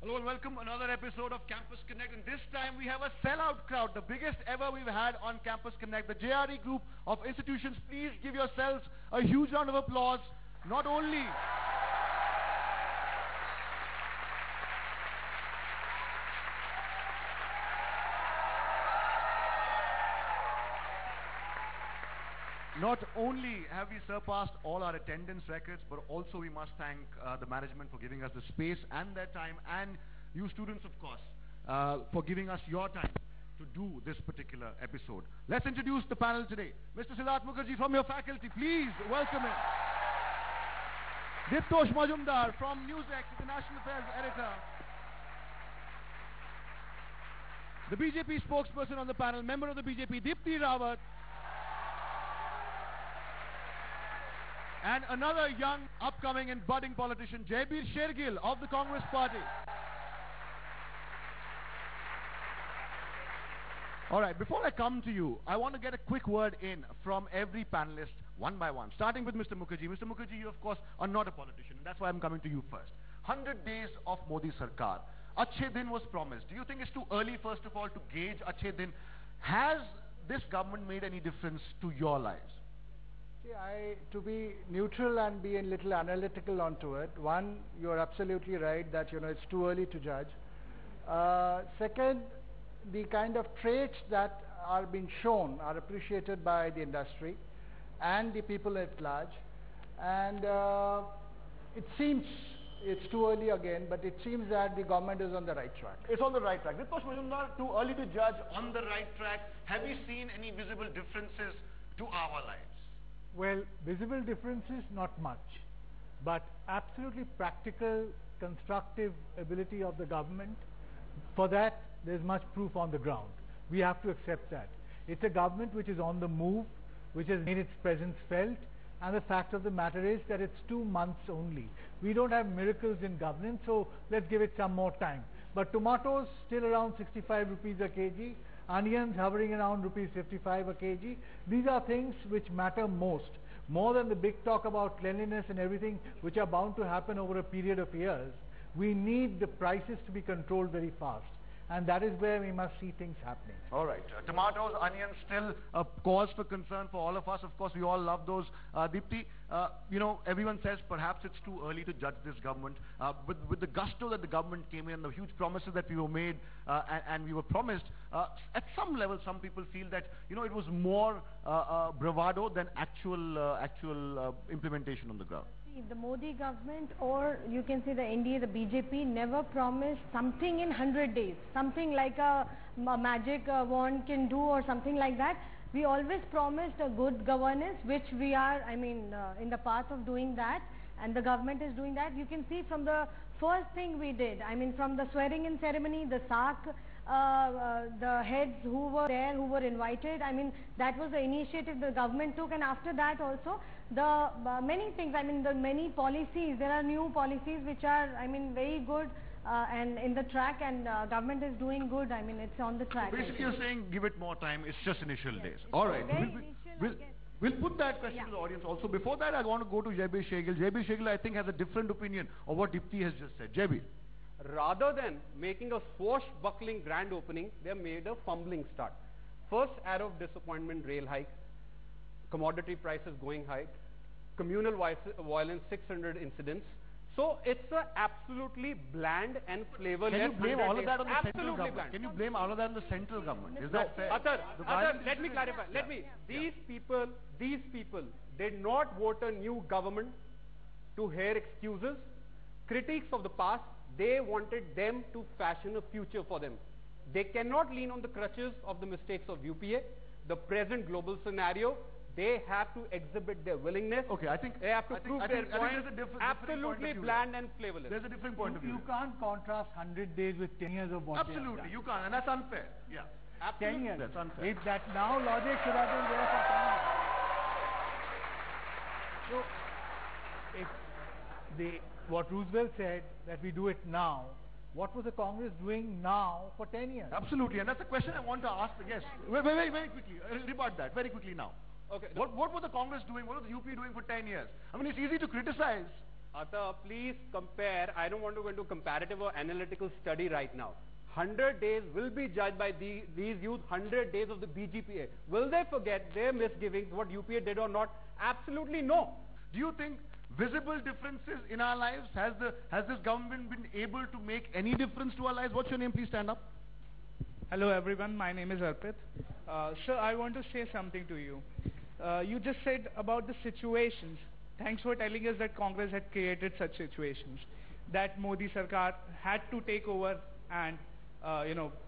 Hello and welcome another episode of Campus Connect, and this time we have a sellout crowd, the biggest ever we've had on Campus Connect. The JRE Group of Institutions, please give yourselves a huge round of applause. Not only have we surpassed all our attendance records, but also we must thank the management for giving us the space and their time, and you students, of course, for giving us your time to do this particular episode. Let's introduce the panel today. Mr. Siddharth Mukherjee from your faculty, please welcome him. Diptosh Majumdar from Newsx, International Affairs Editor. The BJP spokesperson on the panel, member of the BJP, Dipti Rawat. And another young, upcoming and budding politician, JRE Shergill of the Congress Party. All right, before I come to you, I want to get a quick word in from every panelist, one by one, starting with Mr. Mukherjee. Mr. Mukherjee, you, of course, are not a politician, and that's why I'm coming to you first. 100 days of Modi Sarkar. Achhe Din was promised. Do you think it's too early, first of all, to gauge Achhe Din? Has this government made any difference to your lives? To be neutral and be a little analytical onto it, one, you're absolutely right that it's too early to judge. Second, the kind of traits that are being shown are appreciated by the industry and the people at large, and it seems it's too early again, but it seems that the government is on the right track. It's on the right track. Diptosh Majumdar, too early to judge, on the right track. Have you seen any visible differences to our lives? Well, visible differences, not much, but absolutely practical, constructive ability of the government. For that, there's much proof on the ground. We have to accept that. It's a government which is on the move, which has made its presence felt, and the fact of the matter is that it's 2 months only. We don't have miracles in governance, so let's give it some more time. But tomatoes still around 65 rupees a kg, onions hovering around rupees 55 a kg. These are things which matter most, more than the big talk about cleanliness and everything, which are bound to happen over a period of years. We need the prices to be controlled very fast, and that is where we must see things happening. All right. Tomatoes, onions, still a cause for concern for all of us. Of course, we all love those. Dipti, everyone says perhaps it's too early to judge this government. With the gusto that the government came in, the huge promises that we were made and we were promised, at some level, some people feel that, it was more bravado than actual implementation on the ground. The Modi government, or you can say the NDA, the BJP, never promised something in 100 days, something like a magic wand can do or something like that. We always promised a good governance, which we are, in the path of doing that, and the government is doing that. You can see from the first thing we did, from the swearing-in ceremony, the SARC, the heads who were there, who were invited, that was the initiative the government took, and after that also, the many things, the many policies, there are new policies which are, very good and in the track, and government is doing good, it's on the track. So basically you're saying give it more time, it's just initial days. It's All right. We'll put that question to the audience also. Before that, I want to go to JRE Shergill. JRE Shergill, I think, has a different opinion of what Dipti has just said. JRE. Rather than making a swashbuckling grand opening, they have made a fumbling start. First arrow of disappointment, rail hike, commodity prices going high, communal violence, 600 incidents. So it's a absolutely bland and flavorless. Can you blame all of that on the absolutely central government? Bland. Can you blame all of that on the central government? Is that fair? Let me clarify. These people did not vote a new government to hear excuses, critiques of the past. They wanted them to fashion a future for them. They cannot lean on the crutches of the mistakes of UPA, the present global scenario. They have to exhibit their willingness. Okay, I think they have to prove their point. Absolutely bland and flavorless. There's a different point of view. You can't contrast 100 days with 10 years of what. Absolutely, you can't, and that's unfair. Yeah, absolutely. 10 years. That's unfair. If that now logic should have been there for 10 years. So, what Roosevelt said, that we do it now, what was the Congress doing now for 10 years? Absolutely, and that's a question I want to ask the guests. Very quickly, rebut that very quickly now. Okay. What was the Congress doing? What was the UP doing for 10 years? It's easy to criticize, Ata, please compare. I don't want to go into comparative or analytical study right now. 100 days will be judged by these youth, 100 days of the BGPA. Will they forget their misgivings, what UPA did or not? Absolutely no. Do you think visible differences in our lives, has this government been able to make any difference to our lives? What's your name? Please stand up. Hello everyone, my name is Arpit. Sir, I want to say something to you. You just said about the situations. Thanks for telling us that Congress had created such situations, that Modi Sarkar had to take over, and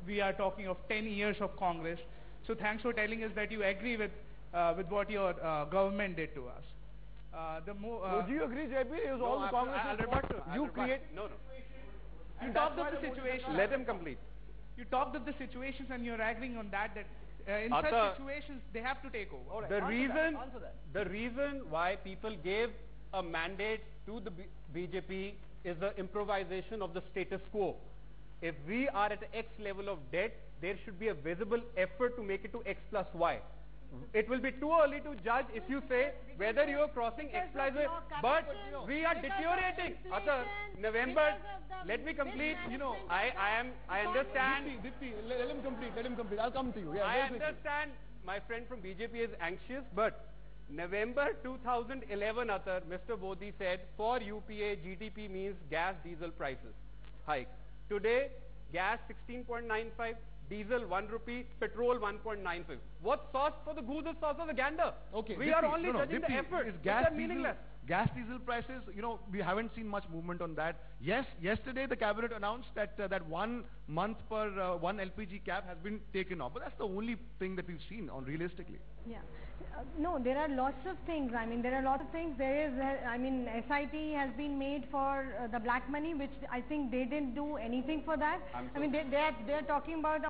we are talking of 10 years of Congress. So thanks for telling us that you agree with what your government did to us. Do you agree, JP? It was all the Congress supporters. You create... No. You talked of the situation. Let him complete. You talked of the situations and you're agreeing on that in such situations they have to take over. Right. The reason why people gave a mandate to the BJP is the improvisation of the status quo. If we are at X level of debt, there should be a visible effort to make it to X plus Y. It will be too early to judge if you say whether you are crossing X plus Y, but we are deteriorating. Atar, November, let me complete. I understand. Dipti, let him complete. I'll come to you. Yeah, I understand my friend from BJP is anxious, but November 2011, Atar, Mr. Modi said, for UPA, GDP means gas, diesel prices hike. Today, gas 16.95, diesel 1 rupee, petrol 1.95. What sauce for the goose is sauce for the gander? Okay. We are only judging the effort. Is Gas meaningless. Gas diesel prices, we haven't seen much movement on that. Yes, yesterday the cabinet announced that 1 month per 1 LPG cap has been taken off. But that's the only thing that we've seen on realistically. Yeah. No, there are lots of things. There are lots of things. There is, SIT has been made for the black money, which I think they didn't do anything for that. They're talking about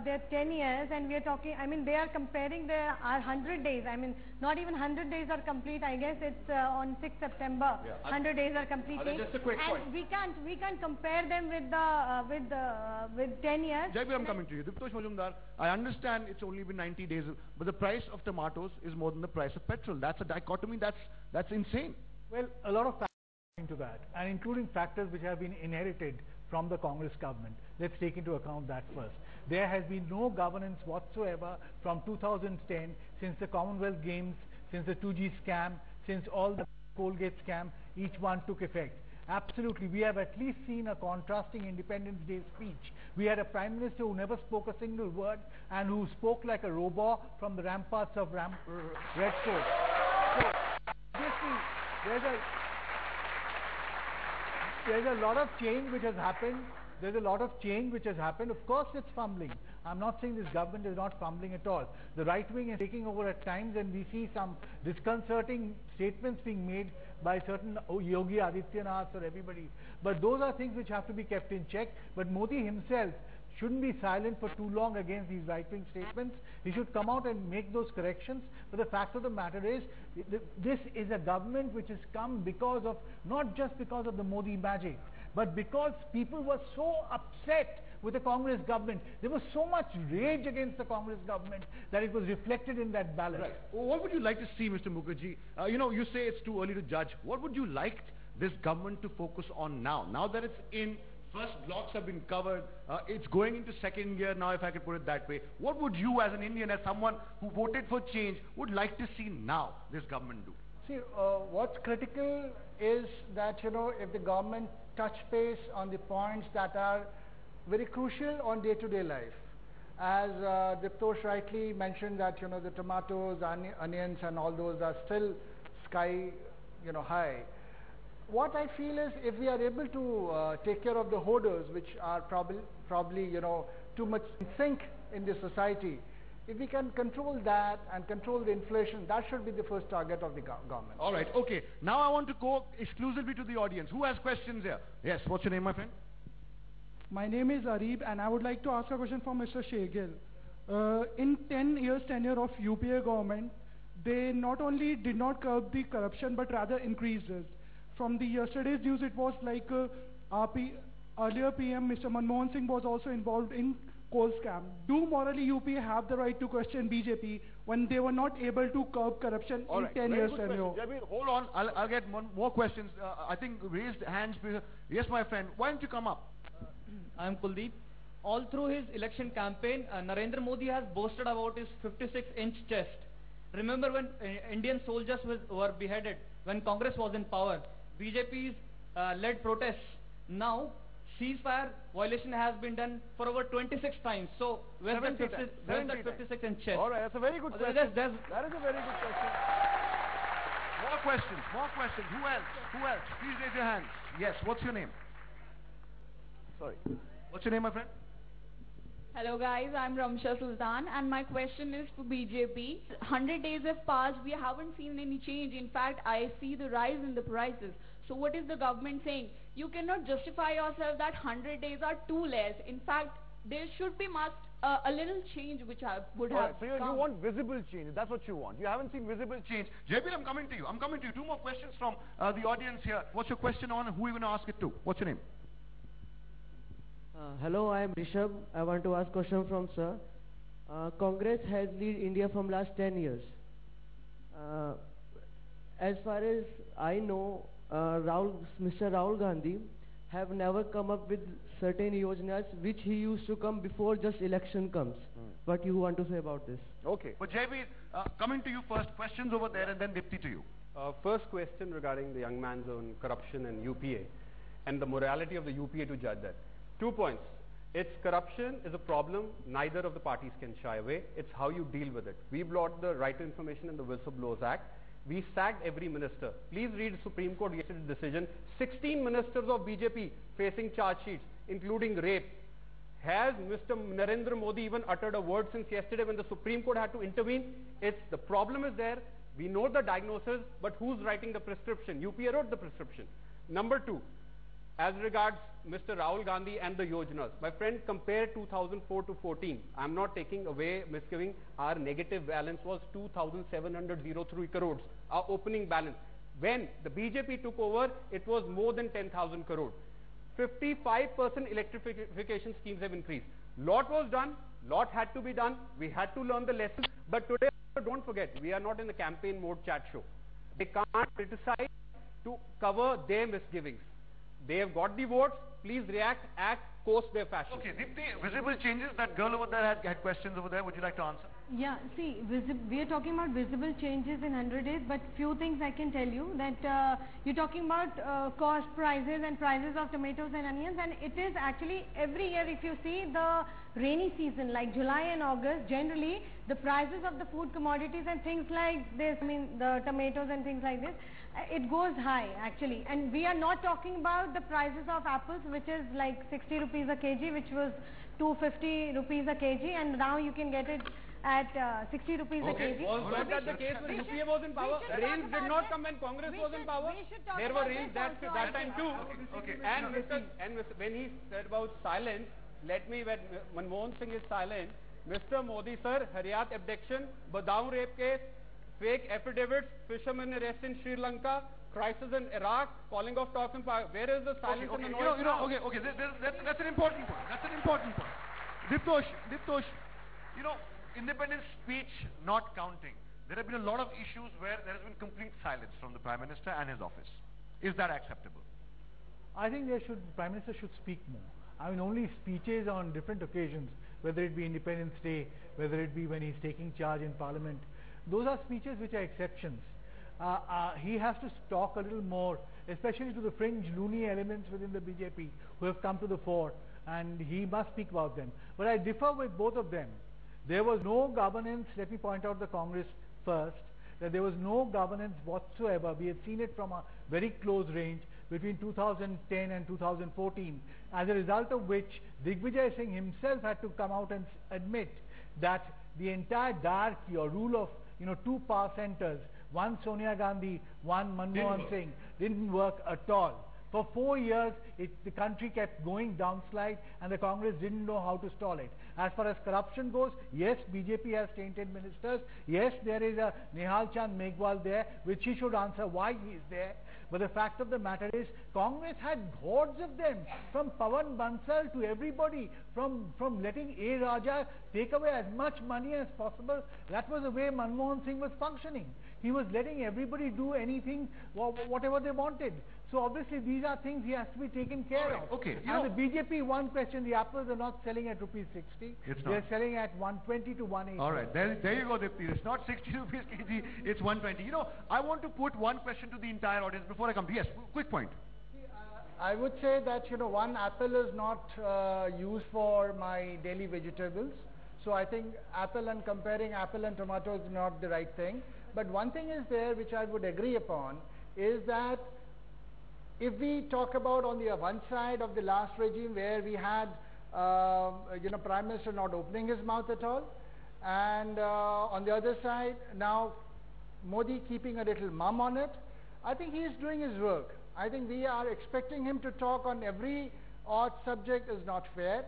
their 10 years, and we are talking, they are comparing our 100 days. Not even 100 days are complete. I guess it's on 6th September. Yeah. 100 days are completing. Just a quick point. We can't compare them with 10 years. Jaibi, I'm coming to you. Diptosh Majumdar, I understand it's only been 90 days, but the price of tomatoes is more than the price of petrol. That's a dichotomy. That's insane. Well, a lot of factors into that, and including factors which have been inherited from the Congress government. Let's take into account that first. There has been no governance whatsoever from 2010, since the Commonwealth Games, since the 2G scam, since all the Colgate scam, each one took effect. Absolutely, we have at least seen a contrasting Independence Day speech. We had a Prime Minister who never spoke a single word and who spoke like a robot from the ramparts of Red Fort. So, obviously, there's a lot of change which has happened. Of course, it's fumbling. I'm not saying this government is not fumbling at all. The right wing is taking over at times, and we see some disconcerting statements being made by certain Yogi Adityanath or everybody. But those are things which have to be kept in check. But Modi himself shouldn't be silent for too long against these right-wing statements. He should come out and make those corrections. But the fact of the matter is, this is a government which has come because of, not just because of the Modi magic, but because people were so upset with the Congress government. There was so much rage against the Congress government that it was reflected in that ballot. Right. Well, what would you like to see, Mr. Mukherjee? You say it's too early to judge. What would you like this government to focus on now? Now that it's in, first blocks have been covered, it's going into second gear now, if I could put it that way. What would you as an Indian, as someone who voted for change, would like to see now this government do? See, what's critical is that, if the government touch base on the points that are very crucial on day-to-day life. As Diptosh rightly mentioned that, the tomatoes, onions and all those are still sky, high. What I feel is, if we are able to take care of the hoarders, which are probably too much in sync in the society, if we can control that and control the inflation, that should be the first target of the government. All right, okay. Now I want to go exclusively to the audience. Who has questions here? Yes, what's your name, my friend? My name is Arib, and I would like to ask a question for Mr. Shegil. In 10 years tenure of UPA government, they not only did not curb the corruption, but rather increased it. From the yesterday's news, it was like earlier PM, Mr. Manmohan Singh, was also involved in coal scam. Do morally UP have the right to question BJP when they were not able to curb corruption All in right. 10 Very years good tenure? question. Jabir, hold on. I'll get more questions. I think raised hands. Yes, my friend. Why don't you come up? I am Kuldeep. All through his election campaign, Narendra Modi has boasted about his 56-inch chest. Remember when Indian soldiers were beheaded when Congress was in power? BJP's led protests. Now, ceasefire violation has been done for over 26 times. So, where's that 56-inch chest? All right, that's a very good question. That is a very good question. More questions. More questions. Who else? Who else? Please raise your hands. Yes. What's your name? Sorry. What's your name, my friend? Hello guys, I'm Ramsha Sultan and my question is for BJP. 100 days have passed, we haven't seen any change. In fact, I see the rise in the prices. So what is the government saying? You cannot justify yourself that 100 days are too less. In fact, there should be a little change which would have So you want visible change. That's what you want. You haven't seen visible change. JP, I'm coming to you. Two more questions from the audience here. What's your question on and who are you going to ask it to? What's your name? Hello, I am Rishabh. I want to ask question from sir. Congress has lead India from last 10 years. As far as I know, Mr. Rahul Gandhi have never come up with certain yojanas which he used to come before just election comes. What you want to say about this? Okay. But JP, coming to you first. Questions over there and then Dipti to you. First question regarding the young man's own corruption and UPA and the morality of the UPA to judge that. 2 points. It's corruption is a problem. Neither of the parties can shy away. It's how you deal with it. We brought the Right to Information and the Whistleblowers Act. We sacked every minister. Please read Supreme Court yesterday's decision. 16 ministers of BJP facing charge sheets, including rape. Has Mr. Narendra Modi even uttered a word since yesterday when the Supreme Court had to intervene? The problem is there. We know the diagnosis, but who's writing the prescription? UPA wrote the prescription. Number 2. As regards Mr. Rahul Gandhi and the Yojanas, my friend, compare 2004 to 14. I'm not taking away misgiving. Our negative balance was 2,703 crores, our opening balance. When the BJP took over, it was more than 10,000 crores. 55% electrification schemes have increased. Lot was done, lot had to be done. We had to learn the lessons. But today, don't forget, we are not in the campaign mode chat show. They can't criticize to cover their misgivings. They have got the votes. Please react, act, course their fashion. Okay, Dipti, visible changes. That girl over there had questions over there. Would you like to answer? Yeah, see, we are talking about visible changes in 100 days, but few things I can tell you that you're talking about cost prices and prices of tomatoes and onions, and it is actually every year if you see the rainy season like July and August, generally the prices of the food commodities and things like this, I mean the tomatoes and things like this, it goes high actually. And we are not talking about the prices of apples, which is like 60 rupees a kg, which was 250 rupees a kg, and now you can get it at 60 rupees a kg. Was that the case when UPA was in power? Rains did not come when Congress was in power. There were rains that time too. Okay. And when he said about silence, let me, when Manmohan Singh is silent, Mr. Modi sir, Hariyat abduction, Badaun rape case, fake affidavits, fishermen arrest in Sri Lanka, crisis in Iraq, calling off talks in power. Where is the silence and the noise now? That's an important point. That's an important point. Diptosh, independent speech not counting. There have been a lot of issues where there has been complete silence from the Prime Minister and his office. Is that acceptable? I think Prime Minister should speak more. I mean, only speeches on different occasions, whether it be Independence Day, whether it be when he's taking charge in Parliament, those are speeches which are exceptions. He has to talk a little more, especially to the fringe loony elements within the BJP who have come to the fore, and he must speak about them. But I differ with both of them. There was no governance, let me point out the Congress first, that there was no governance whatsoever. We have seen it from a very close range between 2010 and 2014, as a result of which Digvijay Singh himself had to come out and admit that the entire diarchy or rule of two power centers, one Sonia Gandhi, one Manmohan Singh, didn't work at all. For 4 years, the country kept going downslide and the Congress didn't know how to stall it. As far as corruption goes, yes, BJP has tainted ministers. Yes, there is a Nihal Chand Meghwal there, which he should answer why he is there. But the fact of the matter is, Congress had hordes of them, from Pawan Bansal to everybody, from letting A. Raja take away as much money as possible. That was the way Manmohan Singh was functioning. He was letting everybody do anything, whatever they wanted. So obviously these are things he has to be taken care of. Okay. And the BJP, one question, the apples are not selling at rupees 60. They're selling at 120 to 180. All right, there you go, Dipti. It's not 60 rupees kg, it's 120. You know, I want to put one question to the entire audience before I come to, yes, quick point. I would say that, one apple is not used for my daily vegetables. So I think comparing apple and tomato is not the right thing. But one thing is there which I would agree upon is that if we talk about on the one side of the last regime where we had Prime Minister not opening his mouth at all, and on the other side now Modi keeping a little mum on it, I think he is doing his work. I think we are expecting him to talk on every odd subject is not fair.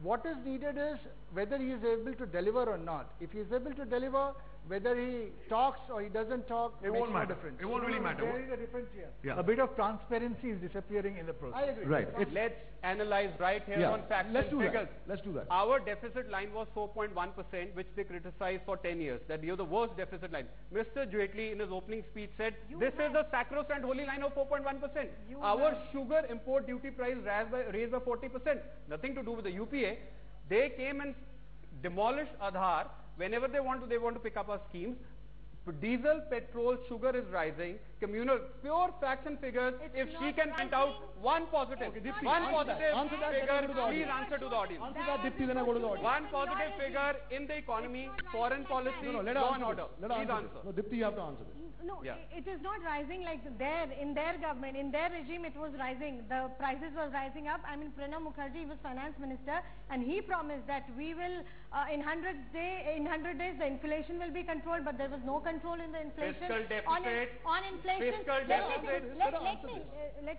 What is needed is whether he is able to deliver or not. If he is able to deliver, whether he talks or he doesn't talk, it won't matter. It won't really matter. There is a difference here. Yeah. A bit of transparency is disappearing in the process. I agree. Right. Let's analyze right here on facts and figures. Let's do that. Our deficit line was 4.1%, which they criticized for 10 years. That you're the worst deficit line. Mr. Jaitley in his opening speech said, this is the sacrosanct holy line of 4.1%. Our sugar import duty price raised by 40%. Nothing to do with the UPA. They came and demolished Aadhaar. Whenever they want to pick up our schemes. Diesel, petrol, sugar is rising. Communal, pure facts and figures. If she can point out one positive figure, please answer to the audience. Answer that, Dipti, then I go to the audience. One positive figure in the economy, foreign policy, law and order. Please answer. No, Dipti, you have to answer this. No, it is not rising like in their government, in their regime it was rising. The prices was rising up. I mean, Pranab Mukherjee was finance minister and he promised that we will, in 100 days the inflation will be controlled, but there was no control in the inflation. Fiscal deficit. On inflation. Fiscal deficit. Let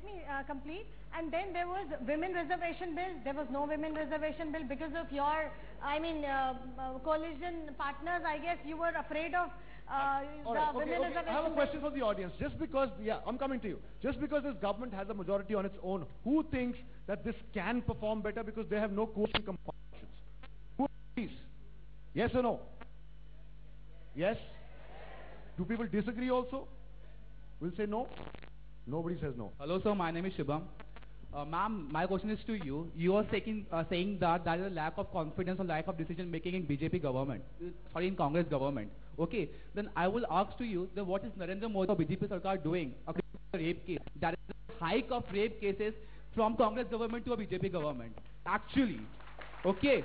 me complete. And then there was women reservation bill. There was no women reservation bill because of your, coalition partners. I guess you were afraid of women reservation. I have a question for the audience. Just because, I'm coming to you. Just because this government has a majority on its own, who thinks that this can perform better because they have no coalition compulsions? Who agrees? Yes or no? Yes? Do people disagree also? Will say no? Nobody says no. Hello sir, my name is Shubham. Ma'am, my question is to you. You are saying that there is a lack of confidence or lack of decision making in BJP government, in Congress government. Okay, then I will ask to you that what is Narendra Modi or BJP Sarkar doing against the rape case? There is a hike of rape cases from Congress government to a BJP government. Actually, okay.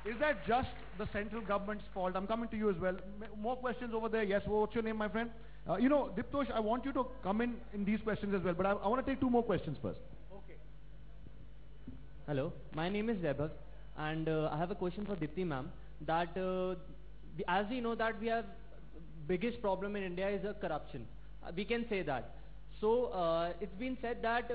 Is that just the central government's fault? I'm coming to you as well. More questions over there. Yes, what's your name, my friend? Diptosh, I want you to come in these questions as well, but I want to take two more questions first. Okay. Hello, my name is Vaibhav, and I have a question for Dipti ma'am. That as we know that we have biggest problem in India is corruption. We can say that. So it's been said that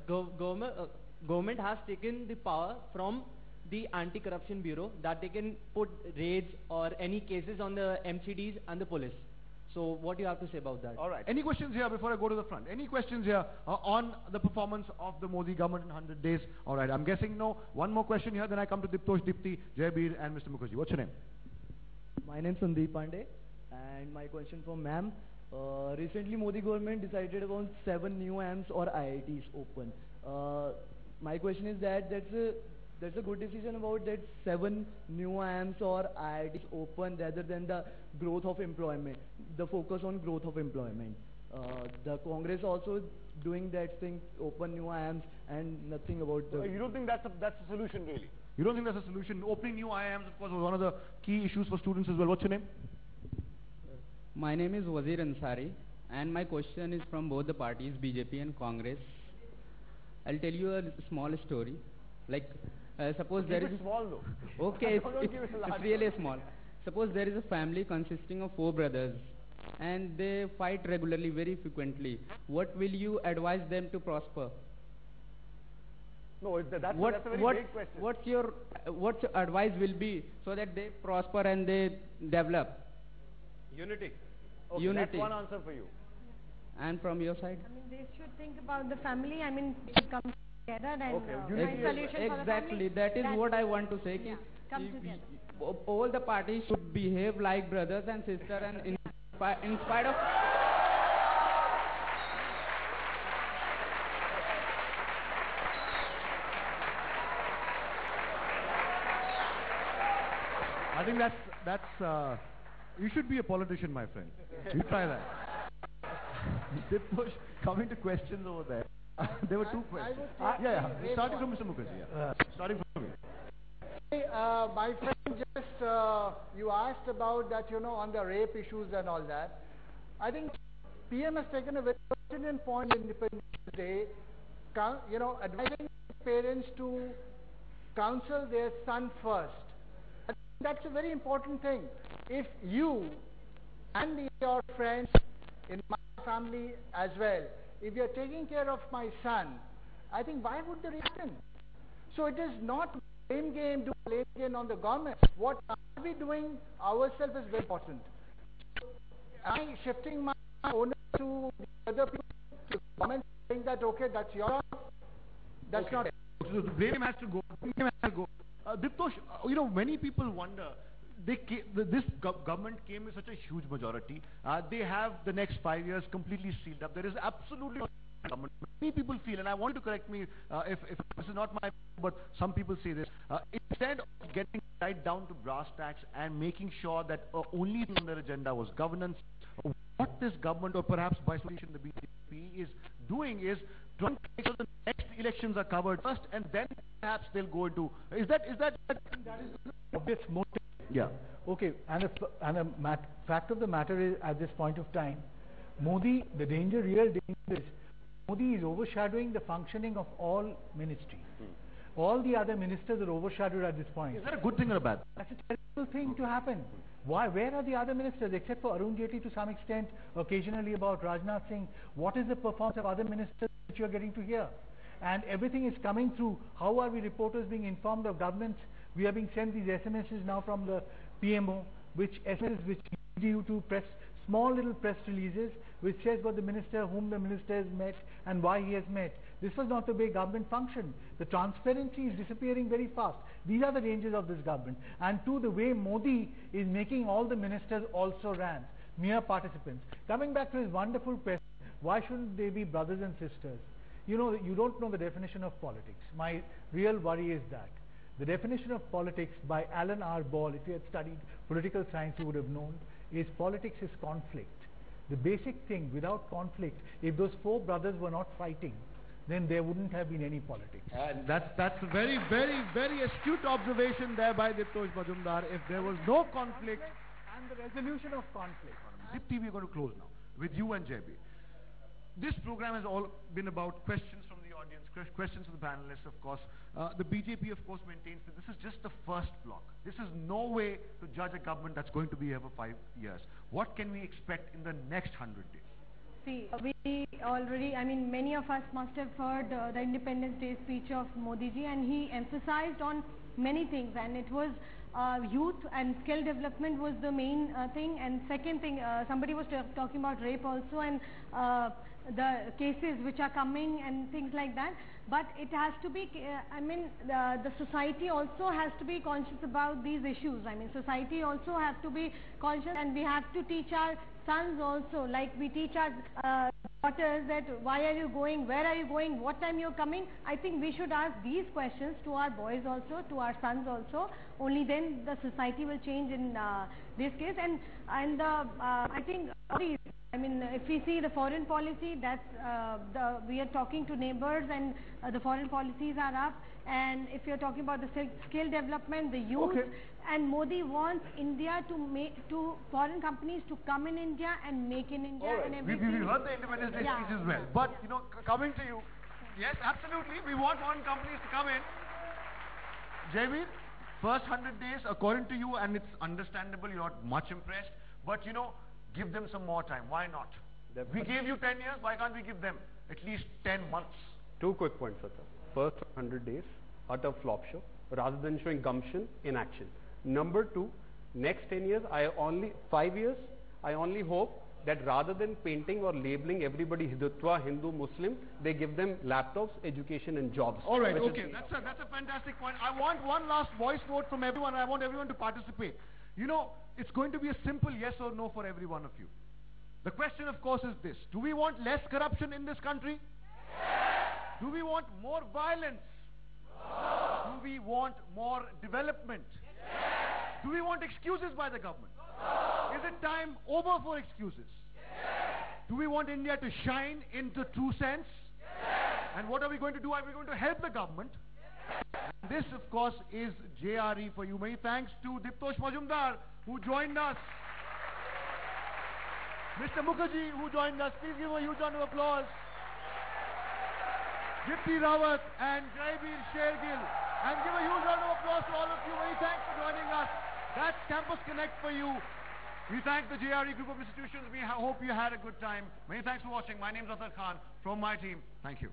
government has taken the power from the Anti-Corruption Bureau that they can put raids or any cases on the MCDs and the police. So what do you have to say about that? All right. Any questions here before I go to the front? Any questions here on the performance of the Modi government in 100 days? All right. I'm guessing no. One more question here, then I come to Diptosh, Dipti, Jaybir and Mr. Mukherjee. What's your name? My name is Sandeep Pandey and my question for ma'am. Recently Modi government decided about 7 new IIMs or IITs open. My question is that that's a good decision about that 7 new IIMs or IITs open rather than the growth of employment, the focus on growth of employment. The Congress also doing that thing, open new IIMs and nothing about the... You don't think that's a solution really? You don't think that's a solution? Opening new IIMs, of course, was one of the key issues for students as well. What's your name? My name is Wazir Ansari and my question is from both the parties, BJP and Congress. I'll tell you a small story. Like, suppose there is... small though. Okay, it's really small. Suppose there is a family consisting of 4 brothers and they fight regularly, very frequently. What will you advise them to prosper? No, that's a very big question. What's your advice will be so that they prosper and they develop? Unity. Okay, Unity. That's one answer for you. And from your side? I mean, they should think about the family. I mean, they should come together and find solution for the family. Exactly, that is what I want to say. Yeah, come together. All the parties should behave like brothers and sisters, and in spite of... I think that's you should be a politician, my friend. You try that. Diptosh, coming to questions over there. There were two questions. Starting from Mr. Mukherjee. Starting from you. Hey, my friend, just you asked about that, on the rape issues and all that. I think PM has taken a very pertinent point in Independence Day, advising parents to counsel their son first. I think that's a very important thing. If you and your friends in my family as well, if you are taking care of my son, I think why would the rape happen? So it is not blame game, do blame game on the government. What are we doing ourselves is very important. Am I shifting my onus to the other people, to the government, saying that, okay, that's your job? That's not it. So the blame has to go. Diptosh, many people wonder, this government came with such a huge majority. They have the next 5 years completely sealed up. There is absolutely no government. Many people feel, and I want to correct me if this is not my, but some people say this, instead of getting right down to brass tacks and making sure that only thing on their agenda was governance, what this government, or perhaps by association the BJP, is doing is trying to make sure the next elections are covered first, and then perhaps they'll go into... That is the obvious motive. Yeah. Okay, fact of the matter is, at this point of time, Modi, the real danger is, Modi is overshadowing the functioning of all ministries. All the other ministers are overshadowed at this point. Is that a good thing or a bad? That's a terrible thing to happen. Why? Where are the other ministers, except for Arun Jaitley to some extent, occasionally about Rajnath Singh? What is the performance of other ministers that you are getting to hear? And everything is coming through. How are we reporters being informed of governments? We are being sent these SMSs now from the PMO, which lead you to press small little press releases which says what the minister, whom the minister has met and why he has met. This was not the way government functioned. The transparency is disappearing very fast. These are the dangers of this government. And two, the way Modi is making all the ministers also rants, mere participants. Coming back to his wonderful question, why shouldn't they be brothers and sisters? You don't know the definition of politics. My real worry is that. The definition of politics by Alan R. Ball, if you had studied political science, you would have known, is politics is conflict. The basic thing, without conflict, if those four brothers were not fighting, then there wouldn't have been any politics. And that's a very, very, very astute observation there by Diptosh Majumdar. If there was no conflict and the resolution of conflict. Dipti, we are going to close now with you and JB. This program has all been about questions from the audience, questions from the panelists, of course. The BJP, of course, maintains that this is just the first block. This is no way to judge a government that's going to be here for 5 years. What can we expect in the next 100 days? See, we already, many of us must have heard the Independence Day speech of Modi ji, and he emphasized on many things, and it was youth and skill development was the main thing, and second thing, somebody was talking about rape also, and the cases which are coming and things like that. But it has to be, the society also has to be conscious about these issues. Society also has to be conscious, and we have to teach our sons also, like we teach our daughters that why are you going, where are you going, what time you're coming. I think we should ask these questions to our boys also, to our sons also. Only then the society will change in this case. And I think if we see the foreign policy, that's we are talking to neighbors, and the foreign policies are up. And if you're talking about the skill development, the youth, and Modi wants India to foreign companies to come in India and make in India and everything. We heard the Independence Day speech as well. But coming to you, yes, absolutely, we want foreign companies to come in. Javeed, first 100 days, according to you, and it's understandable, you're not much impressed, but give them some more time. Why not? We gave you 10 years, why can't we give them at least 10 months? Two quick points, Sir. First 100 days, utter flop show, rather than showing gumption in action. Number two, next 10 years, 5 years, I only hope that rather than painting or labeling everybody Hindutva, Hindu, Muslim, they give them laptops, education and jobs. All right, okay, that's a fantastic point. I want one last voice vote from everyone. I want everyone to participate. You know, it's going to be a simple yes or no for every one of you. The question, of course, is this. Do we want less corruption in this country? Yes. Do we want more violence? No. Do we want more development? Yes. Do we want excuses by the government? No. Is it time over for excuses? Yes. Do we want India to shine in the true sense? Yes. And what are we going to do? Are we going to help the government? Yes. This, of course, is JRE for you. Many thanks to Diptosh Majumdar, who joined us. Mr. Mukherjee, who joined us. Please give a huge round of applause. Dipti Rawat and JRE Shergill. And give a huge round of applause to all of you. Many thanks for joining us. That's Campus Connect for you. We thank the JRE Group of Institutions. We hope you had a good time. Many thanks for watching. My name is Azhar Khan from my team. Thank you.